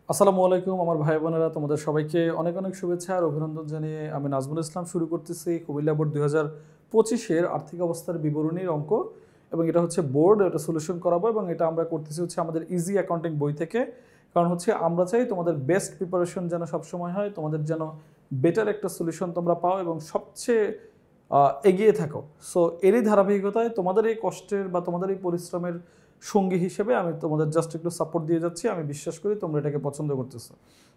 আসসালামু আলাইকুম আমার ভাই বোনেরা, তোমাদের সবাইকে অনেক অনেক শুভেচ্ছা আর অভিনন্দন জানিয়ে আমি নাজমুল ইসলাম শুরু করতেছি কুমিল্লা বোর্ড 2025-এর আর্থিক অবস্থার বিবরণীর অঙ্ক। এবং এটা হচ্ছে বোর্ড, এটা সলিউশন করাবো এবং এটা আমরা করতেছি হচ্ছে আমাদের ইজি অ্যাকাউন্টিং বই থেকে। কারণ হচ্ছে আমরা চাই তোমাদের বেস্ট প্রিপারেশন যেন সবসময় হয়, তোমাদের যেন বেটার একটা সলিউশন তোমরা পাও এবং সবচেয়ে এগিয়ে থাকো। সো এরই ধারাবাহিকতায় তোমাদের এই কষ্টের বা তোমাদের এই পরিশ্রমের সঙ্গী হিসেবে আমি তোমাদের জাস্ট একটু সাপোর্ট দিয়ে যাচ্ছি। আমি বিশ্বাস করি তোমরা এটাকে পছন্দ করতেছো।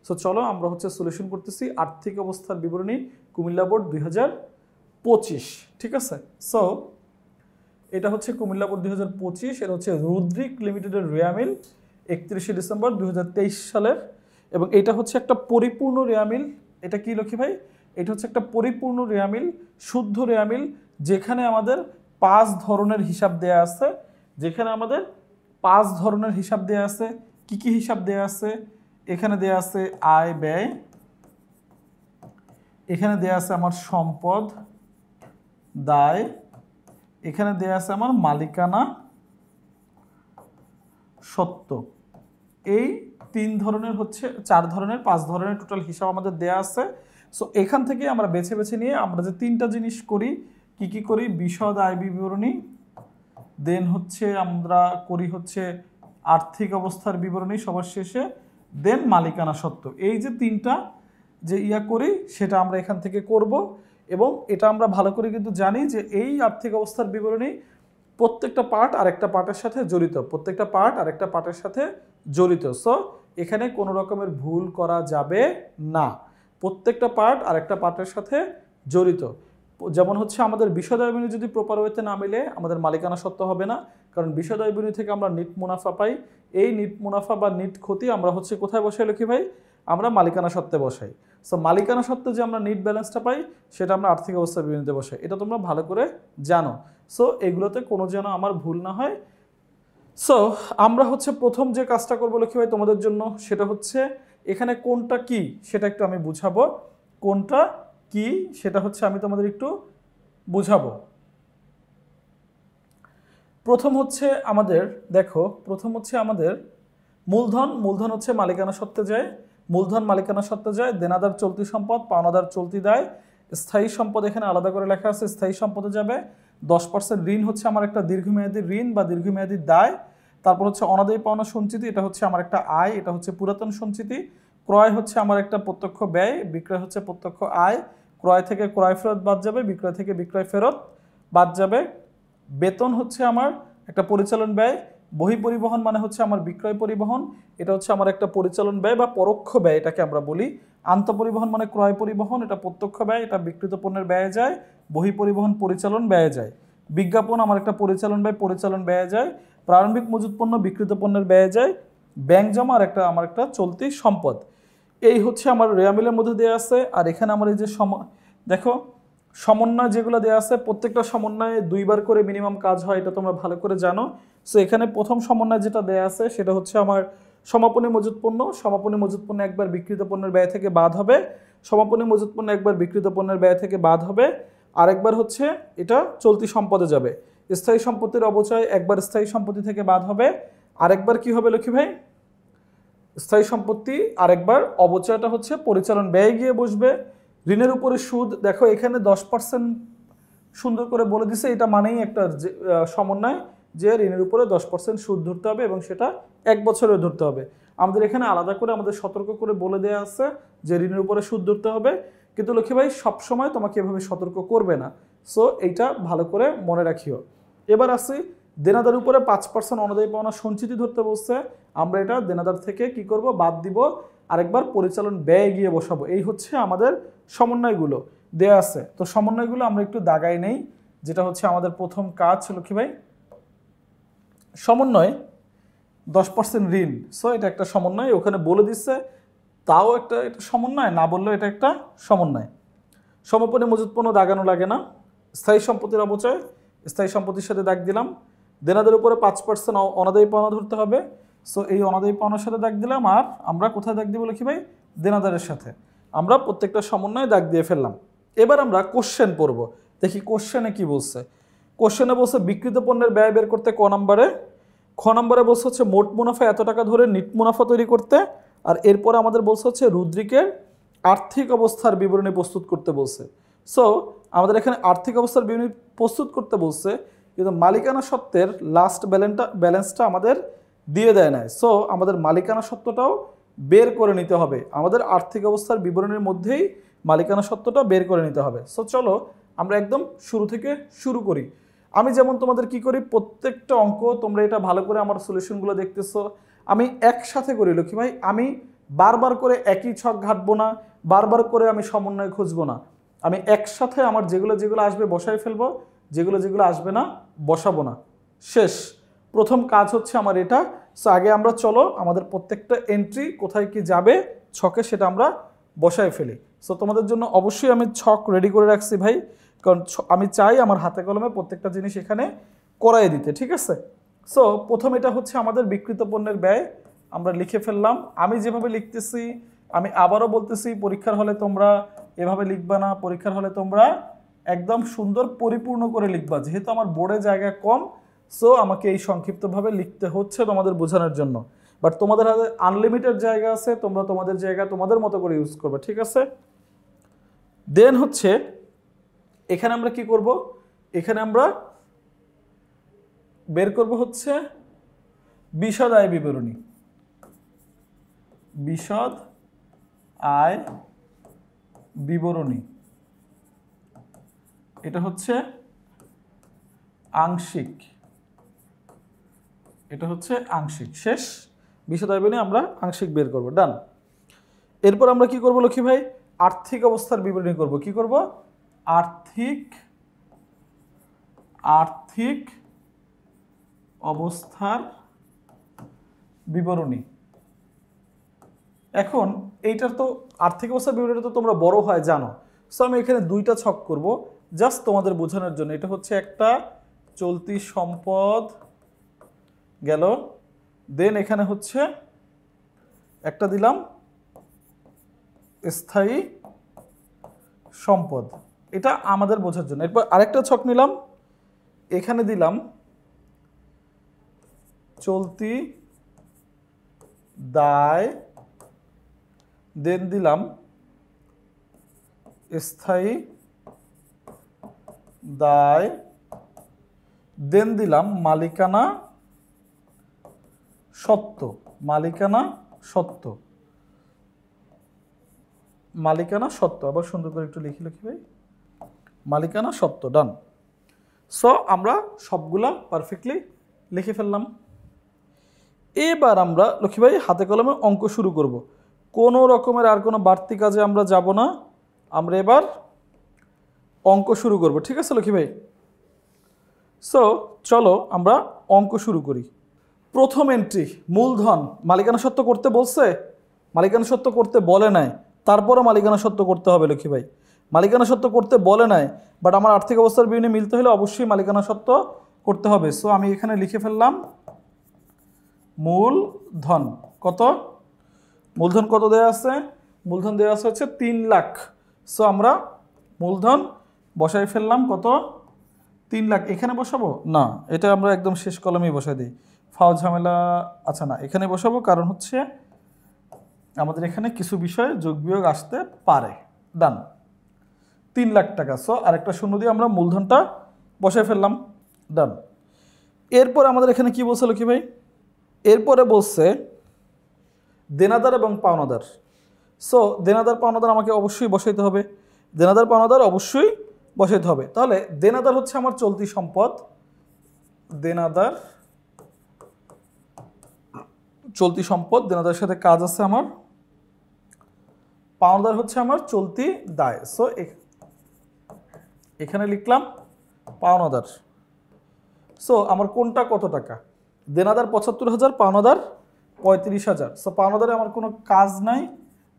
সো চলো আমরা হচ্ছে সলিউশন করতেছি আর্থিক অবস্থার বিবরণী কুমিল্লা বোর্ড 2025। ঠিক আছে, সো এটা হচ্ছে কুমিল্লা বোর্ড 2025, এটা হচ্ছে রুদ্রিক লিমিটেডের রেয়ামিল 31শে ডিসেম্বর 2023 সালের। এবং এটা হচ্ছে একটা পরিপূর্ণ রেয়ামিল। এটা কি লক্ষ্মী ভাই? এটা হচ্ছে একটা পরিপূর্ণ রেয়ামিল, শুদ্ধ রেয়ামিল, যেখানে আমাদের 5 ধরনের হিসাব দেয়া আছে। যেখানে আমাদের 5 ধরনের হিসাব দেয়া আছে। কি কি হিসাব দেয়া আছে? এখানে দেয়া আছে আয় ব্যয়, এখানে দেয়া আছে আমার সম্পদ দায়, এখানে দেয়া আছে আমার মালিকানা সত্ত্ব। এই 3 ধরনের হচ্ছে 4 ধরনের 5 ধরনের টোটাল হিসাব আমাদের দেয়া আছে। সো এখান থেকে আমরা বেছে বেছে নিয়ে আমরা যে 3টা জিনিস করি, কি কি করি? বিশদ আয় বিবরণী, দেন হচ্ছে আমরা করি হচ্ছে আর্থিক অবস্থার বিবরণী সবার শেষে, দেন মালিকানা সত্ত্ব। এই যে 3টা যে করি সেটা আমরা এখান থেকে করব। এবং এটা আমরা ভালো করে কিন্তু জানি যে এই আর্থিক অবস্থার বিবরণী প্রত্যেকটা পার্ট আরেকটা পার্টের সাথে জড়িত, প্রত্যেকটা পার্ট আরেকটা পার্টের সাথে জড়িত। সো এখানে কোনো রকমের ভুল করা যাবে না, প্রত্যেকটা পার্ট আরেকটা পার্টের সাথে জড়িত। যেমন হচ্ছে আমাদের বিশদ আয় যদি প্রপার ওয়েতে না মিলে আমাদের মালিকানা সত্ত্ব হবে না, কারণ বিশদ আয় থেকে আমরা নিট মুনাফা পাই। এই নিট মুনাফা বা নিট ক্ষতি আমরা হচ্ছে কোথায় বসাই লক্ষ্মী ভাই? আমরা মালিকানা সত্ত্বে বসাই। সো মালিকানা সত্ত্বে যে আমরা নিট ব্যালেন্সটা পাই সেটা আমরা আর্থিক অবস্থার বিবরণীতে বসাই, এটা তোমরা ভালো করে জানো। সো এগুলোতে কোনো যেন আমার ভুল না হয়। সো আমরা হচ্ছে প্রথম যে কাজটা করবো লক্ষ্মী ভাই তোমাদের জন্য, সেটা হচ্ছে এখানে কোনটা কি সেটা একটু আমি বুঝাবো। কোনটা কি সেটা হচ্ছে আমি তোমাদের একটু বুঝাবো। প্রথম হচ্ছে আমাদের দেখো, প্রথম হচ্ছে আমাদের মূলধন। মূলধন হচ্ছে মালিকানা সত্ত্বে যায়, মূলধন মালিকানা সত্ত্বে যায়। দেনাদার চলতি সম্পদ, পাওনাদার চলতি দায়। স্থায়ী সম্পদ এখানে আলাদা করে লেখা আছে, স্থায়ী সম্পদে যাবে। 10% ঋণ হচ্ছে আমার একটা দীর্ঘমেয়াদী ঋণ বা দীর্ঘমেয়াদী দায়। তারপর হচ্ছে অনাদায়ী পাওনা সঞ্চিতি, এটা হচ্ছে আমার একটা আয়, এটা হচ্ছে পুরাতন সঞ্চিতি। ক্রয় হচ্ছে আমার একটা প্রত্যক্ষ ব্যয়, বিক্রয় হচ্ছে প্রত্যক্ষ আয়। ক্রয় থেকে ক্রয় ফেরত বাদ যাবে, বিক্রয় থেকে বিক্রয় ফেরত বাদ যাবে। বেতন হচ্ছে আমার একটা পরিচালন ব্যয়। বহিঃপরিবহন মানে হচ্ছে আমার বিক্রয় পরিবহন, এটা হচ্ছে আমার একটা পরিচালন ব্যয় বা পরোক্ষ ব্যয়, এটাকে আমরা বলি। আন্তঃপরিবহন মানে ক্রয় পরিবহন, এটা প্রত্যক্ষ ব্যয়, এটা বিক্রিত পণ্যের ব্যয়ে যায়। বহিঃপরিবহন পরিচালন ব্যয়ে যায়। বিজ্ঞাপন আমার একটা পরিচালন ব্যয়, পরিচালন ব্যয়ে যায়। প্রারম্ভিক মজুত পণ্য বিক্রিত পণ্যের ব্যয়ে যায়। ব্যাংক জমা আমার একটা চলতি সম্পদ। এই হচ্ছে আমার রেয়ামিলের মধ্যে দেওয়া আছে। আর এখানে আমার এই যে দেখো সমন্বয় যেগুলো দেওয়া আছে, প্রত্যেকটা সমন্বয়ে 2বার করে মিনিমাম কাজ হয়, এটা তোমরা ভালো করে জানো। সো এখানে প্রথম সমন্বয় যেটা দেওয়া আছে সেটা হচ্ছে আমার সমাপনী মজুত পণ্য। সমাপনী মজুত পণ্য একবার বিক্রিত পণ্যের ব্যয় থেকে বাদ হবে। সমাপনী মজুত পণ্য একবার বিক্রিত পণ্যের ব্যয় থেকে বাদ হবে। আরেকবার হচ্ছে এটা চলতি সম্পদে যাবে। স্থায়ী সম্পত্তির অবচয় একবার স্থায়ী সম্পত্তি থেকে বাদ হবে। আরেকবার কি হবে লক্ষ্মী ভাই? স্থায়ী সম্পত্তি আরেকবার অবচয়টা হচ্ছে পরিচালন ব্যয় গিয়ে বসবে। ঋণের উপরে সুদ, দেখো এখানে 10% সুন্দর করে বলে দিছে, এটা মানেই একটা সমন্বয় যে ঋণের উপরে 10% সুদ ধরতে হবে এবং সেটা 1 বছরে ধরতে হবে। আমাদের এখানে আলাদা করে আমাদের সতর্ক করে বলে দেওয়া আছে যে ঋণের উপরে সুদ ধরতে হবে, কিন্তু লক্ষ্মী ভাই সবসময় তোমাকে এভাবে সতর্ক করবে না। সো এইটা ভালো করে মনে রাখিও। এবার আসি দেনাদার উপরে 5% অনাদায়ী পাওনা সঞ্চিতি ধরতে বলছে। আমরা এটা দেনাদার থেকে কি করব? বাদ দিব, আরেকবার পরিচালন ব্যয় গিয়ে বসাবো। এই হচ্ছে আমাদের সমন্বয়গুলো দেয়া আছে। তো সমন্বয়গুলো আমরা একটু দাগাই নেই, যেটা হচ্ছে আমাদের প্রথম কাজ লক্ষ্মী ভাই। সমন্বয় 10% ঋণ, সো এটা একটা সমন্বয়, ওখানে বলে দিচ্ছে, তাও এটা সমন্বয়, না বললেও এটা একটা সমন্বয়। সমাপনী মজুত পণ্য দাগানো লাগে না। স্থায়ী সম্পত্তির অবচয়, স্থায়ী সম্পত্তির সাথে দাগ দিলাম। দেনাদের উপরে 5% অনাদায়ী পাওনা ধরতে হবে। সো এই অনাদায়ী পাওনার সাথে দাগ দিলাম। আর আমরা কোথায় দাগ দিব লক্ষ্মী ভাই? দেনাদারের সাথে। আমরা প্রত্যেকটা সমন্বয়ে দাগ দিয়ে ফেললাম। এবার আমরা কোশ্চেন পড়ব, দেখি কোশ্চেনে কি বলছে। কোশ্চেনে বলছে বিক্রিত পণ্যের ব্যয় বের করতে ক নম্বরে। খ নম্বরে বলছে হচ্ছে মোট মুনাফা এত টাকা ধরে নিট মুনাফা তৈরি করতে। আর এরপরে আমাদের বলছে হচ্ছে রুদ্রিকের আর্থিক অবস্থার বিবরণী প্রস্তুত করতে বলছে। সো আমাদের এখানে আর্থিক অবস্থার বিবরণী প্রস্তুত করতে বলছে, কিন্তু মালিকানা সত্ত্বের লাস্ট ব্যালেন্সটা আমাদের দিয়ে দেয় না। সো আমাদের মালিকানা সত্ত্বটাও বের করে নিতে হবে, আমাদের আর্থিক অবস্থার বিবরণীর মধ্যেই মালিকানা সত্ত্বটা বের করে নিতে হবে। সো চলো আমরা একদম শুরু থেকে শুরু করি। আমি যেমন তোমাদের কি করি, প্রত্যেকটা অঙ্ক তোমরা এটা ভালো করে আমার সলিউশনগুলো দেখতেছো, আমি একসাথে করি লক্ষ্মী ভাই। আমি বারবার করে একই ছক ঘাটবো না, বারবার করে আমি সমন্বয় খুঁজবো না, আমি একসাথে আমার যেগুলো যেগুলো আসবে বসাই ফেলবো, যেগুলো যেগুলো আসবে না বসাবো না। শেষ, প্রথম কাজ হচ্ছে আমার এটা। সো আগে আমরা চলো আমাদের প্রত্যেকটা এন্ট্রি কোথায় কি যাবে ছকে সেটা আমরা বসায় ফেলি। সো তোমাদের জন্য অবশ্যই আমি ছক রেডি করে রাখছি ভাই, কারণ আমি চাই আমার হাতে কলমে প্রত্যেকটা জিনিস এখানে করাই দিতে, ঠিক আছে। সো প্রথম এটা হচ্ছে আমাদের বিক্রিত পণ্যের ব্যয়, আমরা লিখে ফেললাম। আমি যেভাবে লিখতেছি আমি আবারও বলতেছি, পরীক্ষার হলে তোমরা এভাবে লিখবা না, পরীক্ষার হলে তোমরা একদম সুন্দর পরিপূর্ণ করে লিখবা। যেহেতু আমার বোর্ডে জায়গা কম, সো আমাকে এই সংক্ষিপ্তভাবে লিখতে হচ্ছে তোমাদের বোঝানোর জন্য। বাট তোমাদের হাতে আনলিমিটেড জায়গা আছে, তোমরা তোমাদের জায়গা তোমাদের মতো করে ইউজ করবে, ঠিক আছে। দেন হচ্ছে এখানে আমরা কি করব, এখানে আমরা বের করব হচ্ছে বিশদ আয় বিবরণী। বিশদ আয় বিবরণী এটা হচ্ছে আংশিক, এটা হচ্ছে আংশিক। শেষ, বিশদ আয় বিবরণী আমরা আংশিক বের করব, ডান। এরপর আমরা কি করব লক্ষ্মী ভাই, আর্থিক অবস্থার বিবরণী করব। কি করব, আর্থিক অবস্থার বিবরণী। এখন এইটার তো আর্থিক অবস্থার বিবরণীটা তো তোমরা বড় হয় জানো। সো আমি এখানে দুইটা ছক করব জাস্ট তোমাদের বোঝানোর জন্য। এটা হচ্ছে একটা চলতি সম্পদ গেল, দেন এখানে হচ্ছে একটা দিলাম স্থায়ী সম্পদ, এটা আমাদের বোঝার জন্য। এরপর আরেকটা ছক নিলাম, এখানে দিলাম চলতি দায়, দেন দিলাম স্থায়ী দায়, দেন দিলাম মালিকানা সত্ত্ব। মালিকানা সত্ত্ব, মালিকানা সত্ত্ব, আবার সুন্দর করে একটু লিখি লক্ষ্মী ভাই, মালিকানা সত্ত্ব, ডান। সো আমরা সবগুলা পারফেক্টলি লিখে ফেললাম। এবার আমরা লক্ষ্মী ভাই হাতে কলমে অঙ্ক শুরু করব। কোনো রকমের আর কোনো বাড়তি কাজে আমরা যাব না, আমরা এবার অঙ্ক শুরু করব, ঠিক আছে লক্ষ্মী ভাই। সো চলো আমরা অঙ্ক শুরু করি। প্রথম এন্ট্রি মূলধন, মালিকানা সত্ত্ব করতে বলছে, মালিকানা সত্ত্ব করতে বলে নাই, তারপরও মালিকানা সত্ত্ব করতে হবে লক্ষ্মী ভাই। মালিকানা সত্ত্ব করতে বলে নাই, বাট আমার আর্থিক অবস্থার বিবরণী মিলতে হলে অবশ্যই মালিকানা সত্ত্ব করতে হবে। সো আমি এখানে লিখে ফেললাম মূলধন কত, মূলধন কত দেওয়া আছে, মূলধন দেওয়া আছে হচ্ছে 3 লাখ। সো আমরা মূলধন বসাই ফেললাম কত, 3 লাখ। এখানে বসাবো না, এটা আমরা একদম শেষ কলমেই বসাই দিই, ফাও ঝামেলা। আচ্ছা না, এখানে বসাবো, কারণ হচ্ছে আমাদের এখানে কিছু বিষয় যোগ বিয়োগ আসতে পারে, ডান। 3 লাখ টাকা। সো আরেকটা শূন্য দিয়ে আমরা মূলধনটা বসাই ফেললাম, ডান। এরপর আমাদের এখানে কি বলছে লক্ষ্মী ভাই, এরপরে বলছে দেনাদার এবং পাওনাদার। সো দেনাদার পাওনাদার আমাকে অবশ্যই বসাইতে হবে, দেনাদার পাওনাদার অবশ্যই বসাইতে হবে। তাহলে দেনাদার হচ্ছে আমার চলতি সম্পদ, দেনাদার চলতি সম্পদ, দেনাদারের সাথে কাজ আছে আমার। পাওনাদার হচ্ছে আমার চলতি দায়। সো এখানে লিখলাম পাওনাদার। সো আমার কোনটা কত টাকা, দেনাদার 75,000, পাওনাদার 35,000। সো পাওনাদারে আমার কোনো কাজ নাই,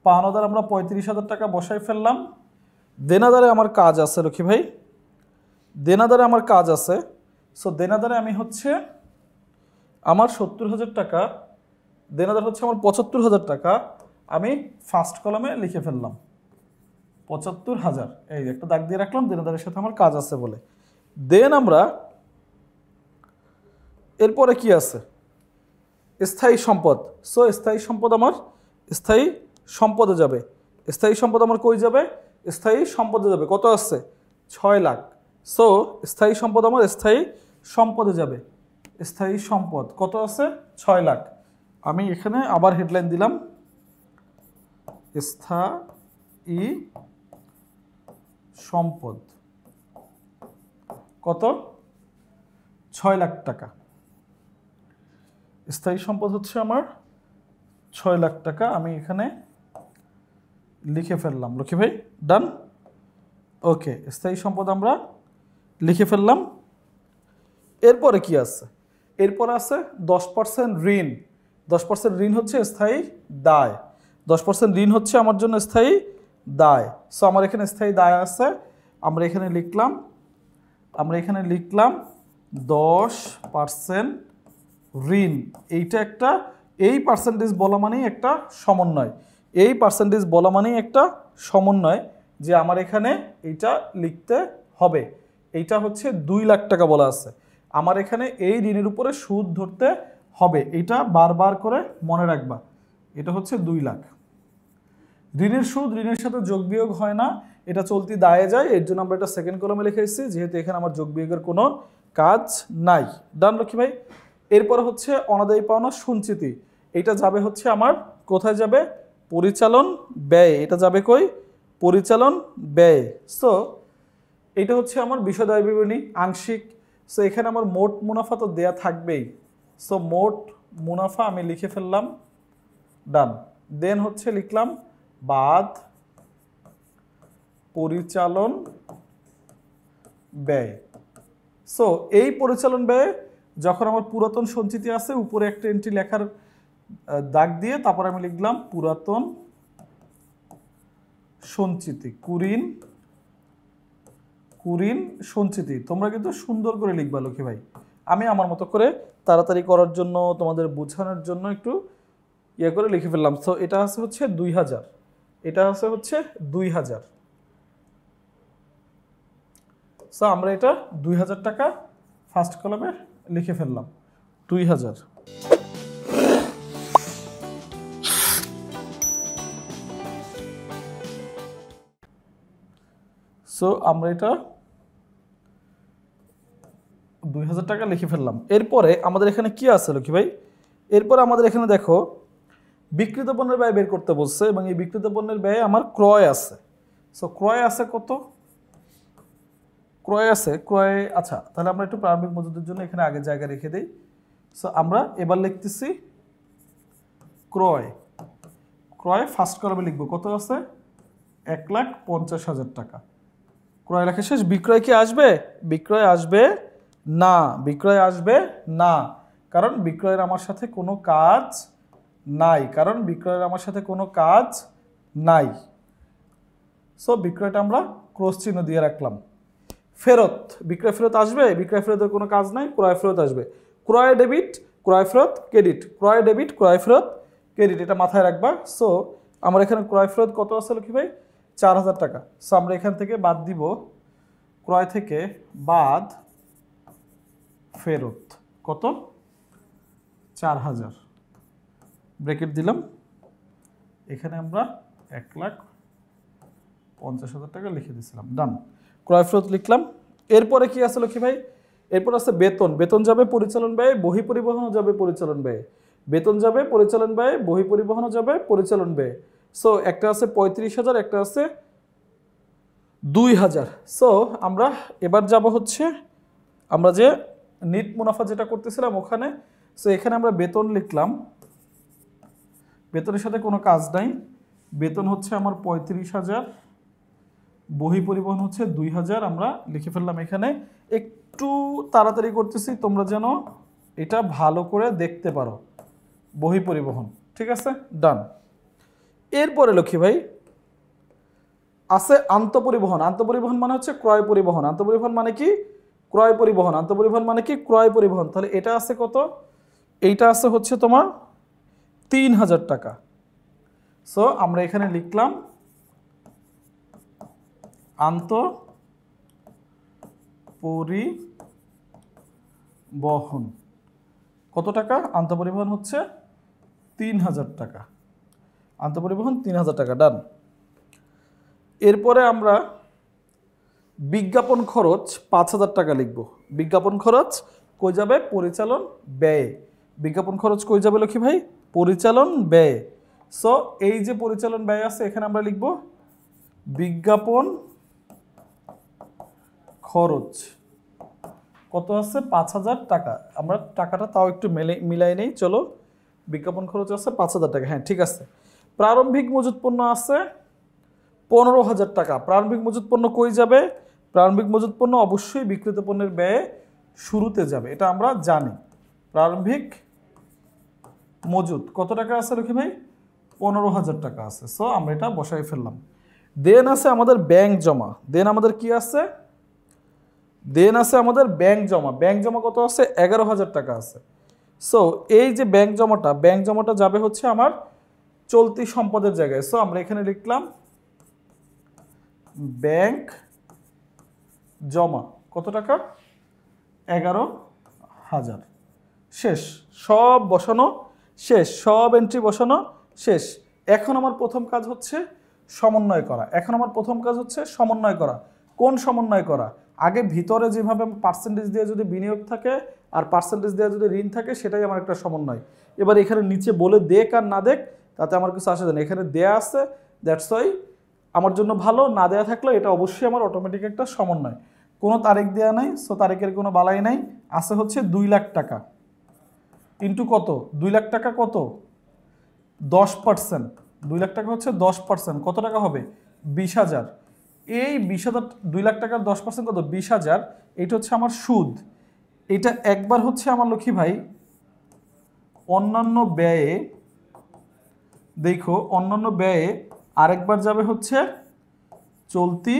পাওনাদার আমরা 35,000 টাকা বসাই ফেললাম। দেনাদারে আমার কাজ আছে লক্ষ্মী ভাই, দেনাদারে আমার কাজ আছে। সো দেনাদারে আমি হচ্ছে আমার 70,000 টাকা, দেনাদার হচ্ছে আমার 75,000 টাকা, আমি ফার্স্ট কলমে লিখে ফেললাম 75,000, এই একটা দাগ দিয়ে রাখলাম দেনাদারের সাথে আমার কাজ আছে বলে। দেন আমরা এরপরে কি আছে, স্থায়ী সম্পদ। সো স্থায়ী সম্পদ আমার স্থায়ী সম্পদে যাবে। স্থায়ী সম্পদ আমার কই যাবে? স্থায়ী সম্পদে যাবে। কত আসছে? 6 লাখ। সো স্থায়ী সম্পদ আমার স্থায়ী সম্পদে যাবে। স্থায়ী সম্পদ কত আছে? 6 লাখ। আমি এখানে আবার হেডলাইন দিলাম, স্থায়ী সম্পদ কত? 6 লাখ টাকা। স্থায়ী সম্পদ হচ্ছে আমার 6 লাখ টাকা। আমি এখানে লিখে ফেললাম। লক্ষ্মী ভাই ডান। ওকে, স্থায়ী সম্পদ আমরা লিখে ফেললাম। এরপরে কি আছে? এরপরে আছে 10% ঋণ। 10% ঋণ হচ্ছে স্থায়ী দায়। 10% ঋণ হচ্ছে আমার জন্য স্থায়ী দায়। সো আমার এখানে স্থায়ী দায় আছে। আমরা এখানে লিখলাম 10% ঋণ। এইটা একটা, এই পার্সেন্টেজ বলা মানেই একটা সমন্বয়। এই পার্সেন্টেজ বলা মানেই একটা সমন্বয় যে আমার এখানে এইটা লিখতে হবে। এইটা হচ্ছে 2 লাখ টাকা বলা আছে। আমার এখানে এই ঋণের উপরে সুদ ধরতে হবে। এইটা বারবার করে মনে রাখবা। এটা হচ্ছে 2 লাখ। ঋণের সুদ ঋণের সাথে যোগ বিয়োগ হয় না, এটা চলতি দায়ে যায়। এর জন্য আমরা এটা সেকেন্ড কলমে লিখে এসেছি, যেহেতু এখানে আমার যোগ বিয়োগের কোনো কাজ নাই। ডান লক্ষ্মী ভাই। এরপর হচ্ছে অনাদায়ী পাওনা সঞ্চিতি। এটা যাবে হচ্ছে আমার কোথায় যাবে? পরিচালন ব্যয়। এটা যাবে কই? পরিচালন ব্যয়। সো এটা হচ্ছে আমার বিষয়দায় বিবরণী আংশিক। সো এখানে আমার মোট মুনাফা তো দেয়া থাকবেই। সো মোট মুনাফা আমি লিখে ফেললাম। ডান। দেন হচ্ছে লিখলাম বাদ পরিচালন ব্যয়। সো এই পরিচালন ব্যয় যখন আমার পুরাতন সঞ্চিতি আছে, উপরে একটা এন্ট্রি লেখার দাগ দিয়ে তারপর আমি লিখলাম পুরাতন সঞ্চিতি, কুঋণ সঞ্চিতি। তোমরা কিন্তু সুন্দর করে লিখবা লক্ষ্মী ভাই। আমি আমার মতো করে তাড়াতাড়ি করার জন্য, তোমাদের বোঝানোর জন্য একটু ইয়ে করে লিখে ফেললাম। সো এটা আছে হচ্ছে 2000। এটা আছে হচ্ছে 2000। সো আমরা এটা 2000 টাকা ফার্স্ট কলামে লিখে ফেললাম। 2000। সো আমরা এটা 2000 টাকা লিখে ফেললাম। এরপরে আমাদের এখানে কি আছে লক্ষ্মী ভাই? এরপরে আমাদের এখানে দেখো বিক্রিত পণ্যের ব্যয় বের করতে বলছে, এবং এই বিক্রিত পণ্যের ব্যয় আমার ক্রয় আছে। সো ক্রয় আছে কত? ক্রয় আছে, ক্রয়, আচ্ছা তাহলে আমরা একটু প্রারম্ভিক মজুদের জন্য এখানে আগে জায়গা রেখে দিই। সো আমরা এবার লিখতেছি ক্রয়। ক্রয় ফার্স্ট কলামে লিখবো। কত আছে? 1,50,000 টাকা। ক্রয় লেখা শেষ। বিক্রয় কি আসবে? বিক্রয় আসবে না। বিক্রয় আসবে না, কারণ বিক্রয়ের আমার সাথে কোনো কাজ নাই। কারণ বিক্রয়ের আমার সাথে কোনো কাজ নাই। সো বিক্রয়টা আমরা ক্রস চিহ্ন দিয়ে রাখলাম। ফেরত, বিক্রয় ফেরত আসবে? বিক্রয় ফেরতের কোনো কাজ নাই। ক্রয় ফেরত আসবে। ক্রয় ডেবিট, ক্রয় ফেরত ক্রেডিট। ক্রয় ডেবিট, ক্রয় ফেরত ক্রেডিট, এটা মাথায় রাখবা। সো আমার এখানে ক্রয় ফেরত কত আছে লক্ষ্মী ভাই? 4000 টাকা। সো আমরা এখান থেকে বাদ দিব, ক্রয় থেকে বাদ ফেরত কত? 4000 ব্র্যাকেট দিলাম। এখানে আমরা 1,50,000 টাকা লিখে দিয়েছিলাম। ডান। ক্রয় ফেরত লিখলাম। এরপরে কি আছে লক্ষ্মী ভাই? এরপর আছে বেতন। বেতন যাবে পরিচালন ব্যয়, বহি পরিবহনও যাবে পরিচালন ব্যয়। বেতন যাবে পরিচালন ব্যয়, বহি পরিবহনও যাবে পরিচালন ব্যয়। সো একটা আছে 35,000, একটা আছে 2000। সো আমরা এবার যাব হচ্ছে আমরা যে নিট মুনাফা যেটা করতেছিলাম ওখানে। সো এখানে আমরা বেতন লিখলাম। বেতনের সাথে কোনো কাজ নাই। বেতন হচ্ছে আমার 35,000, বহি পরিবহন হচ্ছে 2000। আমরা লিখে ফেললাম এখানে। একটু তাড়াতাড়ি করতেছি, তোমরা যেন এটা ভালো করে দেখতে পারো। বহি পরিবহন, ঠিক আছে? ডান। এরপরে লক্ষ্মী ভাই আছে আন্তঃপরিবহন। আন্তঃপরিবহন মানে হচ্ছে ক্রয় পরিবহন। আন্তঃপরিবহন মানে কি? ক্রয় পরিবহন। আন্তঃপরিবহন মানে কি? ক্রয় পরিবহন। তাহলে এটা আছে কত? এইটা আছে হচ্ছে তোমার 3000 টাকা। সো আমরা এখানে লিখলাম আন্তঃপরিবহন কত টাকা? আন্তঃপরিবহন হচ্ছে 3000 টাকা। আন্তঃপরিবহন 3000 টাকা, ডান। এরপরে আমরা বিজ্ঞাপন খরচ 5000 টাকা লিখব। বিজ্ঞাপন খরচ কই যাবে? পরিচালন ব্যয়ে। বিজ্ঞাপন খরচ কই যাবে লক্ষ্মী ভাই? পরিচালন ব্যয়ে। সো এই যে পরিচালন ব্যয় আছে এখানে আমরা লিখব বিজ্ঞাপন খরচ কত আছে? 5000 টাকা। আমরা টাকাটা তাও একটু মিলাই নেই, চলো। বিজ্ঞাপন খরচ আছে 5000 টাকা, হ্যাঁ ঠিক আছে। প্রারম্ভিক মজুত পণ্য আছে 15000 টাকা। প্রারম্ভিক মজুত পণ্য কই যাবে? প্রারম্ভিক মজুত পণ্য অবশ্যই বিক্রিত পণ্যের ব্যয়ে শুরুতে যাবে, এটা আমরা জানি। প্রারম্ভিক মজুত কত টাকা আছে লক্ষ্মী ভাই? 15000 টাকা আছে। সো আমরা এটা বসাই ফেললাম। দেন আছে আমাদের ব্যাংক জমা। দেন আমাদের কি আছে? দেন আছে আমাদের ব্যাংক জমা। ব্যাংক জমা কত আছে? 11000 টাকা আছে। সো এই যে ব্যাংক জমাটা যাবে হচ্ছে আমার চলতি সম্পদের জায়গায়। সো আমরা এখানে লিখলাম ব্যাংক জমা কত টাকা? 11000। শেষ, সব বসানো শেষ, সব এন্ট্রি বসানো শেষ। এখন আমার প্রথম কাজ হচ্ছে সমন্বয় করা। কোন সমন্বয় করা? আগে ভিতরে যেভাবে পার্সেন্টেজ দিয়ে যদি বিনিয়োগ থাকে আর পার্সেন্টেজ দিয়ে যদি ঋণ থাকে সেটাই আমার একটা সমন্বয়। এবার এখানে নিচে বলে দেখ আর না দেখ তাতে আমার কিছু আসে যায় না। এখানে দেয়া আছে, দ্যাটস ওয়াই আমার জন্য ভালো। না দেয়া থাকলে এটা অবশ্যই আমার অটোমেটিক একটা সমন্বয়। কোনো তারিখ দেয়া নাই, সো তারিখের কোনো বালাই নাই। আছে হচ্ছে 2 লাখ টাকা ইন্টু কত? 2 লাখ টাকা কত? 10%। 2 লাখ টাকা হচ্ছে 10%, কত টাকা হবে? 20,000। এই 20,000, 2 লাখ টাকার 10% কত? 20,000। এইটা হচ্ছে আমার সুদ। এটা একবার হচ্ছে আমার লক্ষ্মী ভাই অন্যান্য ব্যয়ে, দেখো অন্যান্য ব্যয়ে, আরেকবার যাবে হচ্ছে চলতি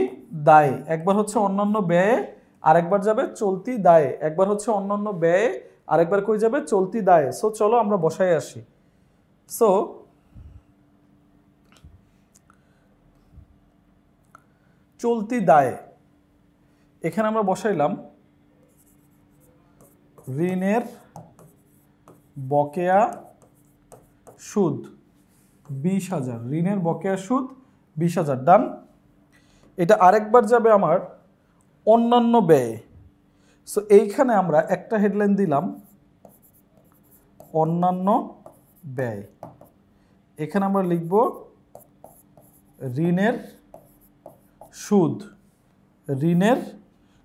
দায়ে। একবার হচ্ছে অন্যান্য ব্যয়ে, আরেকবার যাবে চলতি দায়ে। একবার হচ্ছে অন্যান্য ব্যয়ে, আরেকবার কই যাবে? চলতি দায়ে। সো চলো আমরা বসাই আসি। সো চলতি দায়ে এখানে আমরা বসাইলাম ঋণের বকেয়া সুদ 20,000। ঋণের বকেয়া সুদ 20,000, ডান। এটা আরেকবার যাবে আমার অন্যান্য ব্যয়ে। সো এইখানে আমরা একটা হেডলাইন দিলাম অন্যান্য ব্যয়। এখানে আমরা লিখব ঋণের সুদ। ঋণের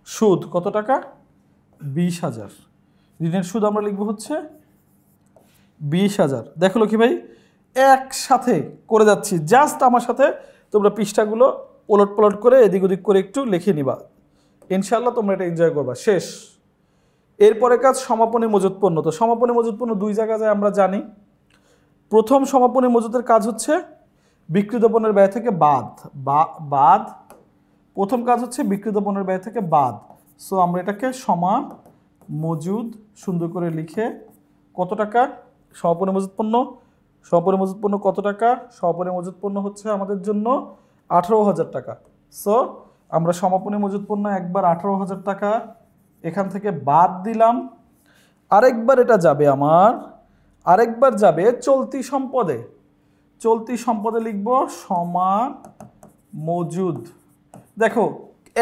সুদ কত টাকা? 20,000। ঋণের সুদ আমরা লিখব হচ্ছে 20,000। দেখো লক্ষ্মী ভাই একসাথে করে যাচ্ছি, জাস্ট আমার সাথে তোমরা পৃষ্ঠাগুলো ওলট পালট করে এদিক ওদিক করে একটু লিখে নিবা, ইনশাল্লাহ তোমরা এটা এনজয় করবা। শেষ। এরপরে কাজ সমাপনী মজুত পণ্য। তো সমাপনী মজুত পণ্য দুই জায়গায় যায় আমরা জানি। প্রথম সমাপনী মজুতের কাজ হচ্ছে বিক্রিত পণ্যের ব্যয় থেকে বাদ। প্রথম কাজ হচ্ছে বিক্রিত পণ্যের ব্যয় থেকে বাদ। সো আমরা এটাকে সমা মজুদ সুন্দর করে লিখে কত টাকা? সমাপনী মজুত পণ্য। সমাপনী মজুত পণ্য কত টাকা? সমাপনী মজুত পণ্য হচ্ছে আমাদের জন্য 18,000 টাকা। সো আমরা সমাপনী মজুত পণ্য একবার 18,000 টাকা এখান থেকে বাদ দিলাম। আরেকবার এটা যাবে আমার, আরেকবার যাবে চলতি সম্পদে। চলতি সম্পদে লিখব সমা মজুদ। দেখো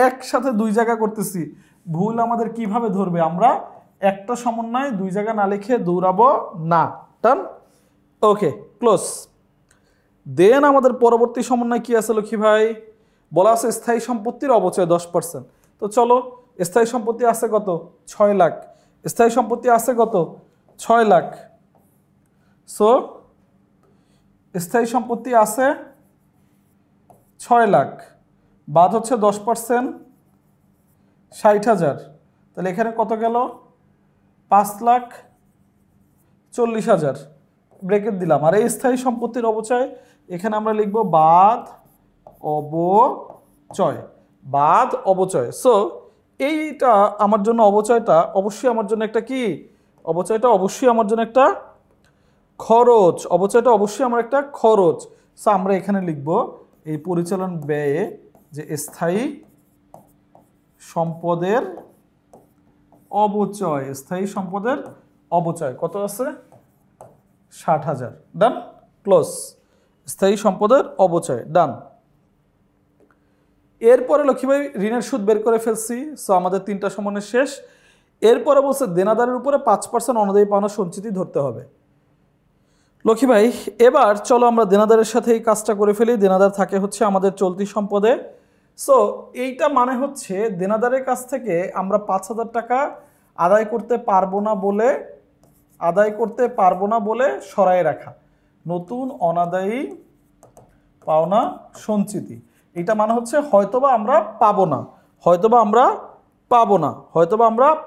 একসাথে দুই জায়গা করতেছি, ভুল আমাদের কিভাবে ধরবে? আমরা একটা সমন্বয় দুই জায়গা না লিখে দৌড়াবো না। ডান, ওকে, ক্লোজ। দেন আমাদের পরবর্তী সমন্বয় কি আছে লক্ষ্মী ভাই? বলা আছে স্থায়ী সম্পত্তির অবচয় 10%। তো চলো, স্থায়ী সম্পত্তি আছে কত? 6 লাখ। স্থায়ী সম্পত্তি আছে কত? 6 লাখ। সো স্থায়ী সম্পত্তি আছে 6 লাখ, বাদ হচ্ছে 10% 60,000। তাহলে এখানে কত গেল? 5,40,000 ব্রেকেট দিলাম। আর এই স্থায়ী সম্পত্তির অবচয় এখানে আমরা লিখব বাদ অবচয়। বাদ অবচয়। সো এইটা আমার জন্য অবচয়টা অবশ্যই আমার জন্য একটা কি? অবচয়টা অবশ্যই আমার জন্য একটা খরচ। অবচয়টা অবশ্যই আমার একটা খরচ। সো আমরা এখানে লিখব এই পরিচালন ব্যয়ে যে স্থায়ী সম্পদের অবচয়। স্থায়ী সম্পদের অবচয় কত আছে? 60,000। ডান, ক্লোজ। স্থায়ী সম্পদের অপচয়। ডান। এরপরে লক্ষ্মী ভাই ঋণের সুদ বের করে ফেলছি, সো আমাদের 3টা সমন্বয় শেষ। এরপরে বলছে দেনাদারের উপরে 5% অনাদায়ী পাওনা সঞ্চিতি ধরতে হবে। লক্ষ্মী ভাই এবার চলো আমরা দেনাদারের সাথে এই কাজটা করে ফেলি। দেনাদার থাকে হচ্ছে আমাদের চলতি সম্পদে। সো এইটা মানে হচ্ছে দেনাদারের কাছ থেকে আমরা 5,000 টাকা আদায় করতে পারবো না বলে সরায় রাখা নতুন অনাদায়ী পাওনা সঞ্চিতি। এটা মানে হচ্ছে হয়তোবা আমরা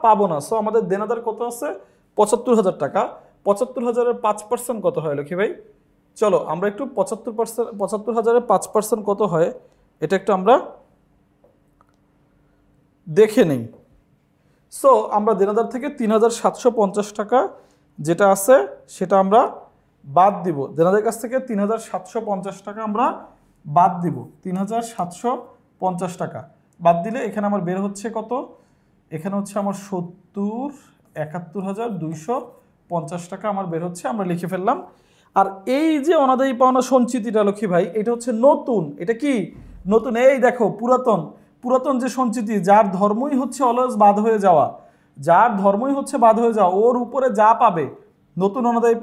পাবো না। সো আমাদের দেনাদার কত আছে? 75,000 টাকা। 75,000-এর 5% কত হয় লক্ষ্মী ভাই? চলো আমরা একটু 75,000-এর 5% কত হয় এটা একটু আমরা দেখে নেই। সো আমরা দেনাদার থেকে 3,750 টাকা যেটা আছে সেটা আমরা বাদ দিব। দেনাদারের কাছ থেকে 3,750 টাকা আমরা বাদ দিব। 3,750 টাকা বাদ দিলে এখানে আমার বের হচ্ছে কত? এখানে হচ্ছে আমার 71,250 টাকা আমার বের হচ্ছে। আমরা লিখে ফেললাম। আর এই যে অনাদায়ী পাওনা সঞ্চিতিটা লক্ষ্মী ভাই, এটা হচ্ছে নতুন। এটা কি নতুন? এই দেখো পুরাতন যে সঞ্চিতি, যার ধর্মই হচ্ছে অলওয়েজ বাদ হয়ে যাওয়া, ওর উপরে যা পাবে নতুন অনাদায়ী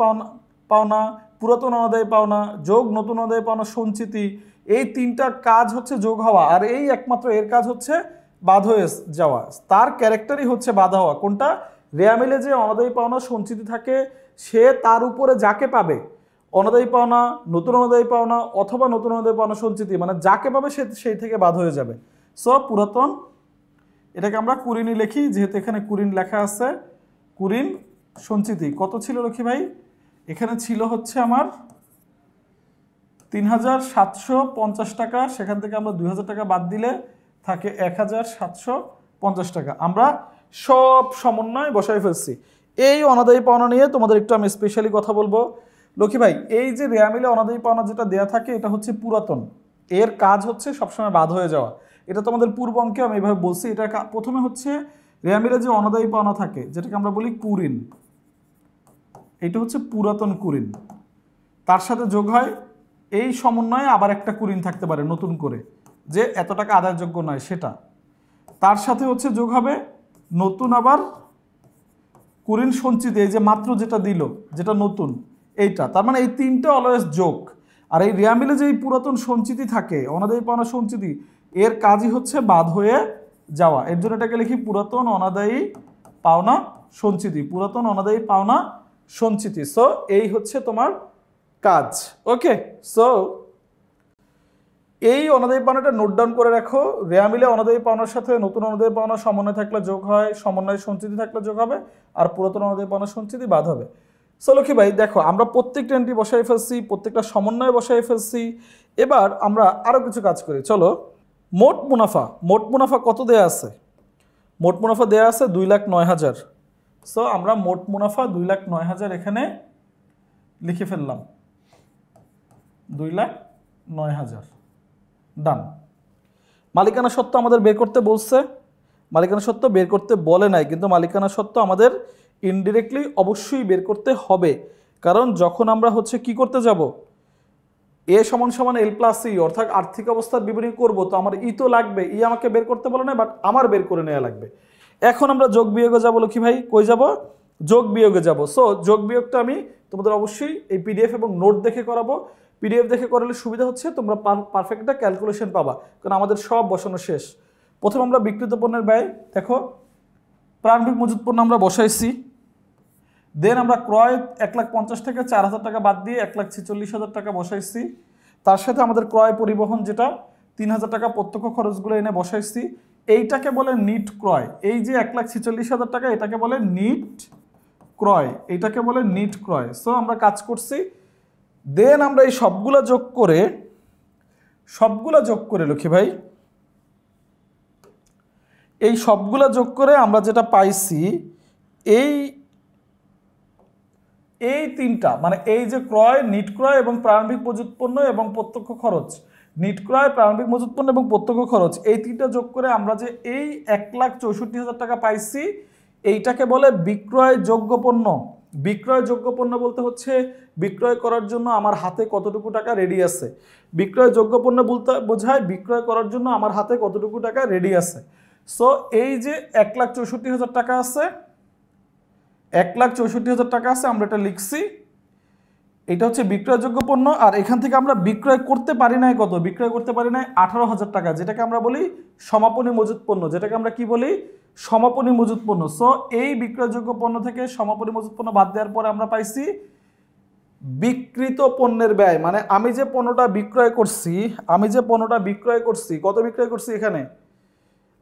পাওনা, পুরাতন অনাদায়ী পাওনা যোগ নতুন অনাদায়ী পাওনা সঞ্চিতি, এই 3টা কাজ হচ্ছে যোগ হওয়া, আর এই একমাত্র এর কাজ হচ্ছে বাদ হয়ে যাওয়া। তার ক্যারেক্টারই হচ্ছে বাধা হওয়া। কোনটা? রেয়া মিলে যে অনাদায়ী পাওনা সঞ্চিতি থাকে, সে তার উপরে যাকে পাবে অনাদায়ী পাওনা, নতুন অনাদায়ী পাওনা অথবা নতুন অনাদায়ী পাওনা সঞ্চিতি, মানে যাকে পাবে সে সেই থেকে বাদ হয়ে যাবে। সো পুরাতন, এটাকে আমরা কুরিনই লিখি যেহেতু এখানে কুরিন লেখা আছে। কুরিন সঞ্চিতি কত ছিল লক্ষ্মী ভাই? এখানে ছিল হচ্ছে আমার 3,750 টাকা। সেখান থেকে আমরা 2,000 টাকা বাদ দিলে থাকে 1,750 টাকা। আমরা সব সমন্বয় বসাই ফেলছি। এই অনাদায়ী পাওনা নিয়ে তোমাদের একটু আমি স্পেশালি কথা বলবো লক্ষ্মী ভাই। এই যে রেয়া মিলে অনাদায়ী পাওনা যেটা দেয়া থাকে, এটা হচ্ছে পুরাতন, এর কাজ হচ্ছে সবসময় বাদ হয়ে যাওয়া। এটা তোমাদের পূর্ব অঙ্কে আমি এইভাবে বলছি। এটা প্রথমে হচ্ছে রেয়া মিলে যে অনাদায়ী পাওনা থাকে যেটাকে আমরা বলি কুরিন, এটা হচ্ছে পুরাতন কুরিন। তার সাথে যোগ হয় এই সমন্বয়ে আবার একটা কুরিন থাকতে পারে নতুন করে, যে এত টাকা আদায়যোগ্য নয় সেটা। তার সাথে হচ্ছে যোগ হবে নতুন আবার কুরিন সঞ্চিতি, এই যে মাত্র যেটা দিল, যেটা নতুন এইটা। তার মানে এই 3টা অলওয়েজ যোগ। আর এই রেয়া মিলে যে পুরাতন সঞ্চিতি থাকে, অনাদায়ী পাওনা সঞ্চিতি, এর কাজই হচ্ছে বাদ হয়ে যাওয়া। এর জন্য এটাকে লিখি পুরাতন অনাদায়ী পাওনা সঞ্চিতি। সো এই হচ্ছে তোমার কাজ। ওকে, সো এই অনাদায়ী পাওনাটা নোট ডাউন করে রাখো। রেয়া মিলে অনাদায়ী পাওনার সাথে নতুন অনাদায়ী পাওনা সমন্বয় থাকলে যোগ হয়, সমন্বয় সঞ্চিতি থাকলে যোগ হবে, আর পুরাতন অনাদায়ী পাওনা সঞ্চিতি বাদ হবে। সো লক্ষ্মী ভাই দেখো, আমরা প্রত্যেকটা এন্ট্রি বসাই ফেলছি, প্রত্যেকটা সমন্বয় বসাই ফেলছি। এবার আমরা আরো কিছু কাজ করি। চলো, মোট মুনাফা কত দেয়া আছে? মোট মুনাফা দেয়া আছে 2,09,000। সো আমরা মোট মুনাফা 2,09,000 এখানে লিখে ফেললাম। 2,09,000। ডান। মালিকানা সত্ত্ব আমাদের বের করতে বলছে, মালিকানা সত্ত্ব বের করতে বলে নাই, কিন্তু মালিকানা সত্ত্ব আমাদের ইনডিরেক্টলি অবশ্যই বের করতে হবে। কারণ যখন আমরা হচ্ছে কি করতে যাব, এ সমান সমান এল প্লাস ই অর্থাৎ আর্থিক অবস্থার বিবরণী করব, তো আমার ই তো লাগবে। ই আমাকে বের করতে বলে না, বাট আমার বের করে নেওয়া লাগবে। এখন আমরা যোগ বিয়োগে যাব লক্ষ্মী ভাই। কই যাব? যোগ বিয়োগে যাব। সো যোগ বিয়োগটা আমি তোমাদের অবশ্যই এই পিডিএফ এবং নোট দেখে করাবো। পিডিএফ দেখে করালে সুবিধা হচ্ছে তোমরা পারফেক্ট একটা ক্যালকুলেশন পাবা, কারণ আমাদের সব বসানো শেষ। প্রথমে আমরা বিক্রিত পণ্যের ব্যয় দেখো, প্রারম্ভিক মজুত পণ্য আমরা বসাইছি। দেন আমরা ক্রয় 1,50,000 থেকে 4,000 টাকা বাদ দিয়ে 1,46,000 টাকা বসাইছি। তার সাথে আমাদের ক্রয় পরিবহন যেটা 3,000 টাকা প্রত্যক্ষ খরচগুলো এনে বসাইছি। এইটাকে বলে নিট ক্রয়। এই যে 1,46,000 টাকা, এটাকে বলে নিট ক্রয়। সো আমরা কাজ করছি। দেন আমরা এই সবগুলা যোগ করে লক্ষ্মী ভাই, এই সবগুলা যোগ করে আমরা যেটা পাইছি, এই 3টা মানে এই যে ক্রয়, নিট ক্রয় এবং প্রারম্ভিক মজুত পণ্য এবং প্রত্যক্ষ খরচ, নিট ক্রয়, প্রারম্ভিক মজুত পণ্য এবং প্রত্যক্ষ খরচ, এই 3টা যোগ করে আমরা যে এই 1,64,000 টাকা পাইছি, এইটাকে বলে বিক্রয় যোগ্য পণ্য। বিক্রয়যোগ্য পণ্য বলতে হচ্ছে বিক্রয় করার জন্য আমার হাতে কতটুকু টাকা রেডি আছে। বিক্রয়যোগ্য পণ্য বলতে বোঝায় বিক্রয় করার জন্য আমার হাতে কতটুকু টাকা রেডি আছে। সো এই যে 1,64,000 টাকা আছে, 1,64,000 টাকা আছে, আমরা এটা লিখছি, এটা হচ্ছে বিক্রয়যোগ্য পণ্য। আর এখান থেকে আমরা বিক্রয় করতে পারি নাই কত, বিক্রয় করতে পারি নাই 18,000 টাকা, যেটাকে আমরা বলি সমাপনী মজুত পণ্য, যেটাকে আমরা কি বলি সমাপনী মজুত পণ্য। সো এই বিক্রয়যোগ্য পণ্য থেকে সমাপনী মজুত পণ্য বাদ দেওয়ার পরে আমরা পাইছি বিক্রিত পণ্যের ব্যয়, মানে আমি যে পণ্যটা বিক্রয় করছি, কত বিক্রয় করছি, এখানে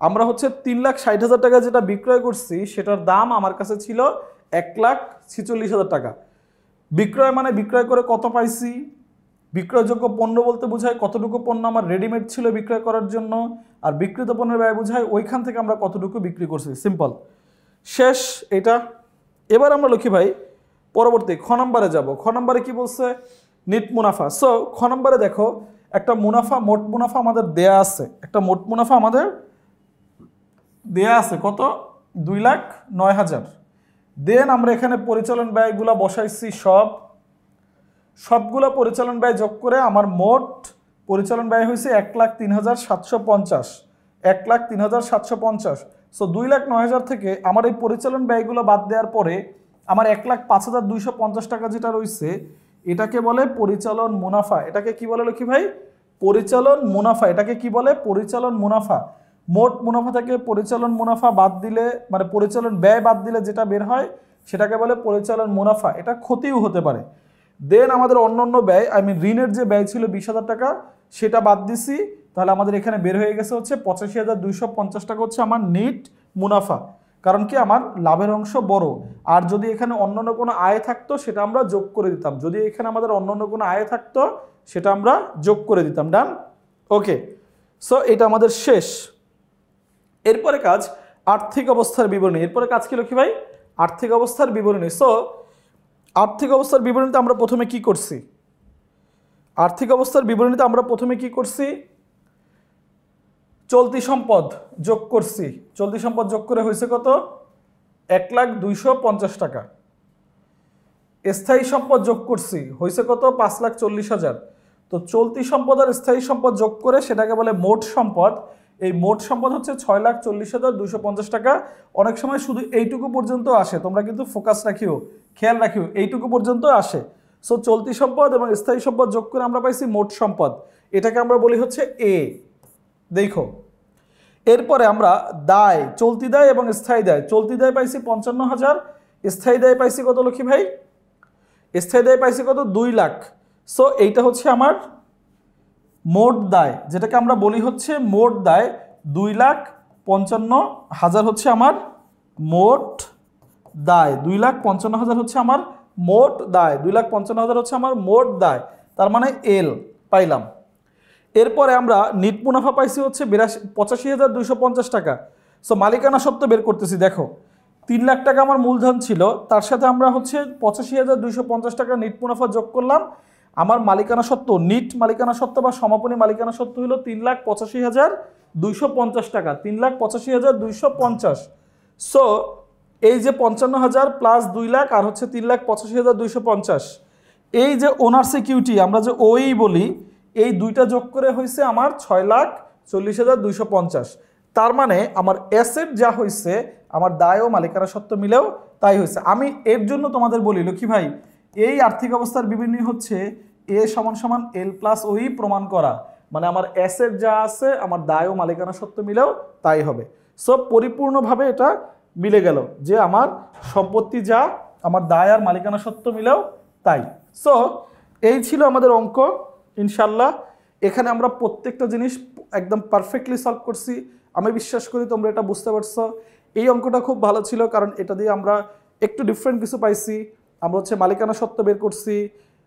আমরা হচ্ছে 3,60,000 টাকা যেটা বিক্রয় করছি সেটার দাম আমার কাছে ছিল 1,46,000 টাকা। বিক্রয় মানে বিক্রয় করে কত পাইছি, বিক্রয়যোগ্য পণ্য বলতে বোঝায় কতটুকু পণ্য আমার রেডিমেড ছিল বিক্রয় করার জন্য, আর বিক্রিত পণ্যের ব্যয় বোঝায় ওইখান থেকে আমরা কতটুকু বিক্রি করছি। সিম্পল, শেষ এটা। এবার আমরা লিখি ভাই পরবর্তী খ নম্বরে যাব। খ নম্বরে কি বলছে, নিট মুনাফা। সো খ নম্বরে দেখো একটা মুনাফা, মোট মুনাফা আমাদের দেয়া আছে, একটা মোট মুনাফা আমাদের দেয়া আছে কত, 2,09,000। দেন আমরা এখানে পরিচালন ব্যয়গুলো বসাইছি, সবগুলো পরিচালন ব্যয় যোগ করে আমার মোট পরিচালন ব্যয় হয়েছে 1,03,750, 1,03,750। সো 2,09,000 থেকে আমার এই পরিচালন ব্যয়গুলো বাদ দেওয়ার পরে আমার 1,05,250 টাকা যেটা রয়েছে এটাকে বলে পরিচালন মুনাফা। এটাকে কি বলে লক্ষ্মী ভাই, পরিচালন মুনাফা। এটাকে কি বলে, পরিচালন মুনাফা। মোট মুনাফা থেকে পরিচালন মুনাফা বাদ দিলে, মানে পরিচালন ব্যয় বাদ দিলে যেটা বের হয় সেটাকে বলে পরিচালন মুনাফা। এটা ক্ষতিও হতে পারে। দেন আমাদের অন্যান্য ব্যয়, ঋণের যে ব্যয় ছিল 20,000 টাকা সেটা বাদ দিছি, তাহলে আমাদের এখানে বের হয়ে গেছে হচ্ছে 85,250 টাকা হচ্ছে আমার নিট মুনাফা। কারণ কি আমার লাভের অংশ বড়। আর যদি এখানে অন্যান্য কোনো আয় থাকতো সেটা আমরা যোগ করে দিতাম, যদি এখানে আমাদের অন্যান্য কোনো আয় থাকতো সেটা আমরা যোগ করে দিতাম। ডান, ওকে। সো এটা আমাদের শেষ। এরপরে কাজ আর্থিক অবস্থার বিবরণী। এরপরে কাজ কি লক্ষ্মী ভাই, আর্থিক অবস্থার বিবরণী। সো আর্থিক অবস্থার বিবরণীতে আমরা প্রথমে কি করছি, আর্থিক অবস্থার বিবরণীতে আমরা প্রথমে কি করছি, চলতি সম্পদ যোগ করছি। চলতি সম্পদ যোগ করে হয়েছে কত, 1,02,50 টাকা। স্থায়ী সম্পদ যোগ করছি, হয়েছে কত, 5,40,000। তো চলতি সম্পদ আর স্থায়ী সম্পদ যোগ করে সেটাকে বলে মোট সম্পদ। এই মোট সম্পদ হচ্ছে 6,40,250 টাকা। অনেক সময় শুধু এইটুকু পর্যন্ত আসে, তোমরা কিন্তু ফোকাস রাখিও, খেয়াল রাখিও, এইটুকু পর্যন্ত আসে। সো চলতি সম্পদ এবং স্থায়ী সম্পদ যোগ করে আমরা পাইছি মোট সম্পদ, এটাকে আমরা বলি হচ্ছে এ। দেখো এরপরে আমরা দায়, চলতি দায় এবং স্থায়ী দায়। চলতি দায় পাইছি 55,000, স্থায়ী দায় পাইছি কত লক্ষ্মী ভাই, স্থায়ী দায় পাইছি কত, 2 লাখ। সো এইটা হচ্ছে আমার মোট দায়, যেটাকে আমরা বলি হচ্ছে মোট দায়। 2,55,000 হচ্ছে আমার মোট দায়, 2,55,000 হচ্ছে আমার মোট দায়, 2,55,000 হচ্ছে আমার মোট দায়, তার মানে এল পাইলাম। এরপরে আমরা নিট মুনাফা পাইছি হচ্ছে 85,250 টাকা। সো মালিকানা সত্ত্ব বের করতেছি। দেখো 3 লাখ টাকা আমার মূলধন ছিল, তার সাথে আমরা হচ্ছে 85,250 টাকা নিট মুনাফা যোগ করলাম। আমার মালিকানা সত্ত্ব, নিট মালিকানা সত্ত্ব বা সমাপনী মালিকানা সত্ত্ব হলো 3,85,250 টাকা, 3,85,250। সো এই যে 55,000 প্লাস 2 লাখ আর হচ্ছে 3,85,250, এই যে ওনার সিকিউরিটি আমরা যে ওই বলি, এই দুইটা যোগ করে হয়েছে আমার 6,40,250। তার মানে আমার অ্যাসেট যা হয়েছে আমার দায় ও মালিকানা সত্ত্ব মিলেও তাই হয়েছে। আমি এর জন্য তোমাদের বলি লক্ষ্মী ভাই, এই আর্থিক অবস্থার বিবরণী হচ্ছে এ সমান সমান এল প্লাস ওই প্রমাণ করা, মানে আমার অ্যাসেট যা আছে আমার দায় ও মালিকানা সত্ত্ব মিলেও তাই হবে। সো পরিপূর্ণভাবে এটা মিলে গেল যে আমার সম্পত্তি যা আমার দায় আর মালিকানা সত্ত্ব মিলেও তাই। সো এই ছিল আমাদের অঙ্ক। ইনশাল্লাহ এখানে আমরা প্রত্যেকটা জিনিস একদম পারফেক্টলি সলভ করছি। আমি বিশ্বাস করি তোমরা এটা বুঝতে পারছো। এই অঙ্কটা খুব ভালো ছিল, কারণ এটা দিয়ে আমরা একটু ডিফারেন্ট কিছু পাইছি। আমরা হচ্ছে মালিকানা সত্ত্ব বের করছি,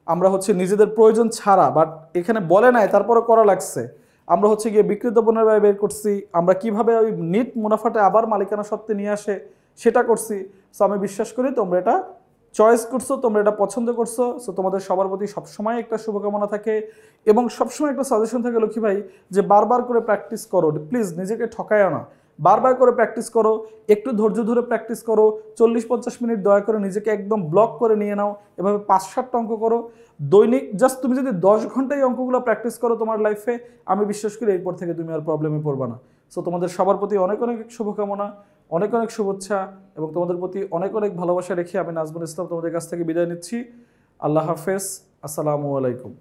আমরা হচ্ছে নিজেদের প্রয়োজন ছাড়া, বাট এখানে বলে নাই তারপরে করা লাগছে। আমরা হচ্ছে গিয়ে বিক্রিত পণ্যের ব্যয় বের করছি, আমরা কিভাবে ওই নিট মুনাফাটা আবার মালিকানা সত্ত্বে নিয়ে আসে সেটা করছি। সো আমি বিশ্বাস করি তোমরা এটা চয়েস করছো, তোমরা এটা পছন্দ করছো। সো তোমাদের সবার প্রতি সবসময় একটা শুভকামনা থাকে এবং সবসময় একটা সাজেশন থাকে লক্ষ্মী ভাই, যে বারবার করে প্র্যাকটিস করো, প্লিজ নিজেকে ঠকায়ও না। বারবার করে প্র্যাকটিস করো, একটু ধৈর্য ধরে প্র্যাকটিস করো, 40-50 মিনিট দয়া করে নিজেকে একদম ব্লক করে নিয়ে নাও, এভাবে 5-7টা অঙ্ক করো দৈনিক। জাস্ট তুমি যদি 10 ঘন্টা এই অঙ্কগুলো প্র্যাকটিস করো তোমার লাইফে, আমি বিশ্বাস করি এরপর থেকে তুমি আর প্রবলেমে পড়বা না। সো তোমাদের সবার প্রতি অনেক অনেক শুভকামনা, অনেক অনেক শুভেচ্ছা এবং তোমাদের প্রতি অনেক অনেক ভালোবাসা রেখে আমি নাজমুল ইসলাম তোমাদের কাছ থেকে বিদায় নিচ্ছি। আল্লাহ হাফেজ, আসসালামু আলাইকুম।